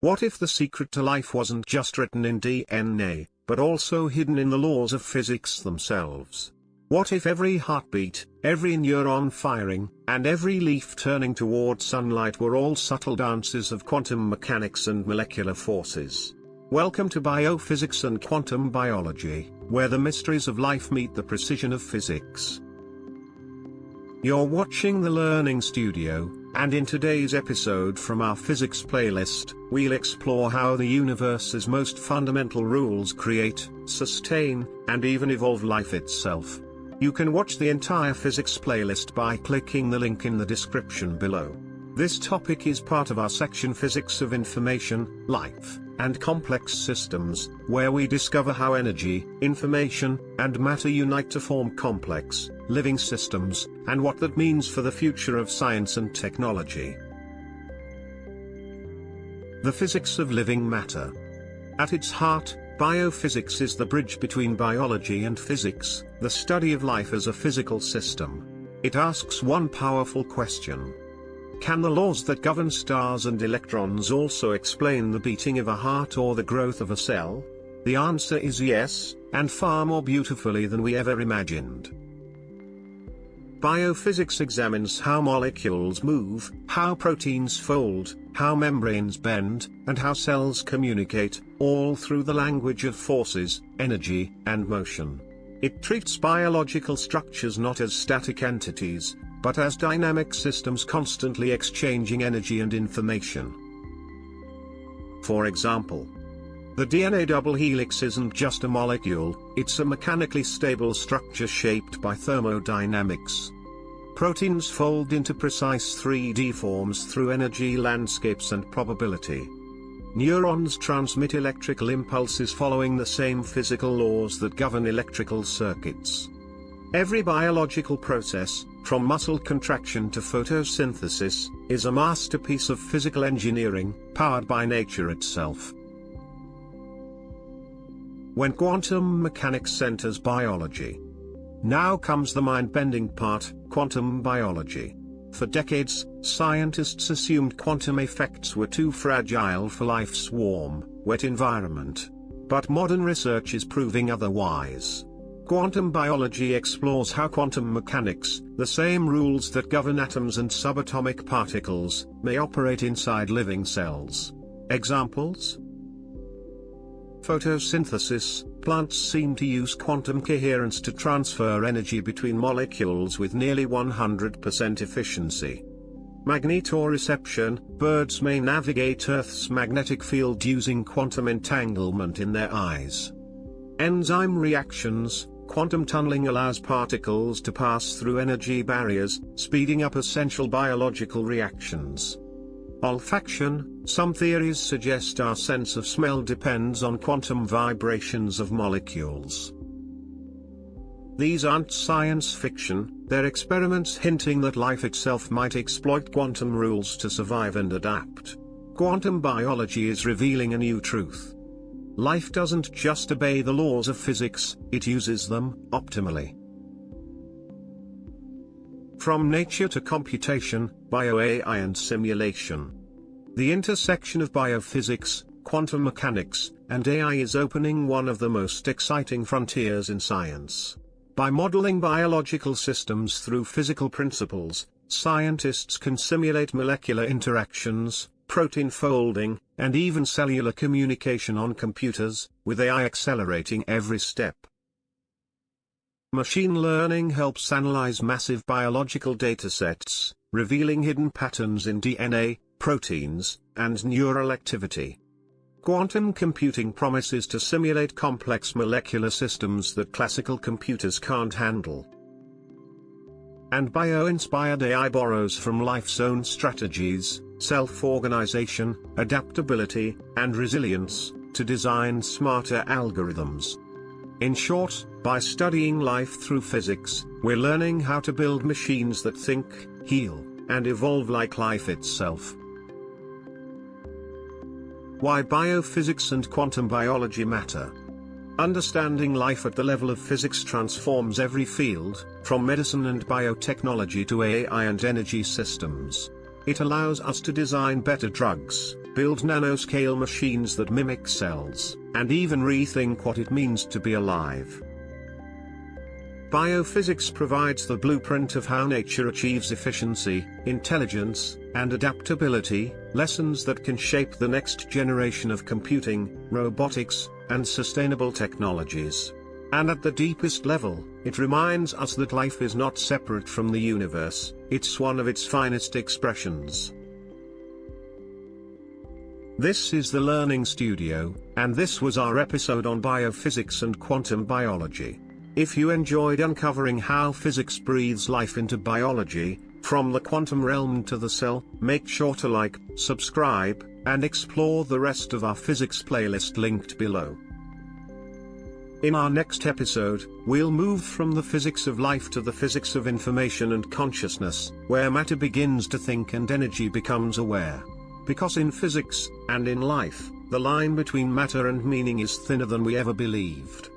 What if the secret to life wasn't just written in DNA, but also hidden in the laws of physics themselves? What if every heartbeat, every neuron firing, and every leaf turning toward sunlight were all subtle dances of quantum mechanics and molecular forces? Welcome to Biophysics and Quantum Biology, where the mysteries of life meet the precision of physics. You're watching the Learning Studio, and in today's episode from our physics playlist, we'll explore how the universe's most fundamental rules create, sustain, and even evolve life itself. You can watch the entire physics playlist by clicking the link in the description below. This topic is part of our section Physics of Information, Life, and Complex Systems, where we discover how energy, information, and matter unite to form complex, living systems, and what that means for the future of science and technology. The physics of living matter. At its heart, biophysics is the bridge between biology and physics, the study of life as a physical system. It asks one powerful question. Can the laws that govern stars and electrons also explain the beating of a heart or the growth of a cell? The answer is yes, and far more beautifully than we ever imagined. Biophysics examines how molecules move, how proteins fold, how membranes bend, and how cells communicate, all through the language of forces, energy, and motion. It treats biological structures not as static entities, but as dynamic systems constantly exchanging energy and information. For example, the DNA double helix isn't just a molecule, it's a mechanically stable structure shaped by thermodynamics. Proteins fold into precise 3D forms through energy landscapes and probability. Neurons transmit electrical impulses following the same physical laws that govern electrical circuits. Every biological process, from muscle contraction to photosynthesis, is a masterpiece of physical engineering, powered by nature itself. When quantum mechanics enters biology. Now comes the mind-bending part, quantum biology. For decades, scientists assumed quantum effects were too fragile for life's warm, wet environment. But modern research is proving otherwise. Quantum biology explores how quantum mechanics, the same rules that govern atoms and subatomic particles, may operate inside living cells. Examples? Photosynthesis. Plants seem to use quantum coherence to transfer energy between molecules with nearly 100% efficiency. Magnetoreception. Birds may navigate Earth's magnetic field using quantum entanglement in their eyes. Enzyme reactions. Quantum tunneling allows particles to pass through energy barriers, speeding up essential biological reactions. Olfaction. Some theories suggest our sense of smell depends on quantum vibrations of molecules. These aren't science fiction, they're experiments hinting that life itself might exploit quantum rules to survive and adapt. Quantum biology is revealing a new truth. Life doesn't just obey the laws of physics, it uses them, optimally. From nature to computation, bio-AI and simulation. The intersection of biophysics, quantum mechanics, and AI is opening one of the most exciting frontiers in science. By modeling biological systems through physical principles, scientists can simulate molecular interactions, protein folding, and even cellular communication on computers, with AI accelerating every step. Machine learning helps analyze massive biological datasets, revealing hidden patterns in DNA, proteins, and neural activity. Quantum computing promises to simulate complex molecular systems that classical computers can't handle. And bio-inspired AI borrows from life's own strategies, self-organization, adaptability, and resilience, to design smarter algorithms. In short, by studying life through physics, we're learning how to build machines that think, heal, and evolve like life itself. Why biophysics and quantum biology matter. Understanding life at the level of physics transforms every field, from medicine and biotechnology to AI and energy systems. It allows us to design better drugs, build nanoscale machines that mimic cells, and even rethink what it means to be alive. Biophysics provides the blueprint of how nature achieves efficiency, intelligence, and adaptability, lessons that can shape the next generation of computing, robotics, and sustainable technologies. And at the deepest level, it reminds us that life is not separate from the universe, it's one of its finest expressions. This is the Learning Studio, and this was our episode on biophysics and quantum biology. If you enjoyed uncovering how physics breathes life into biology, from the quantum realm to the cell, make sure to like, subscribe, and explore the rest of our physics playlist linked below. In our next episode, we'll move from the physics of life to the physics of information and consciousness, where matter begins to think and energy becomes aware. Because in physics, and in life, the line between matter and meaning is thinner than we ever believed.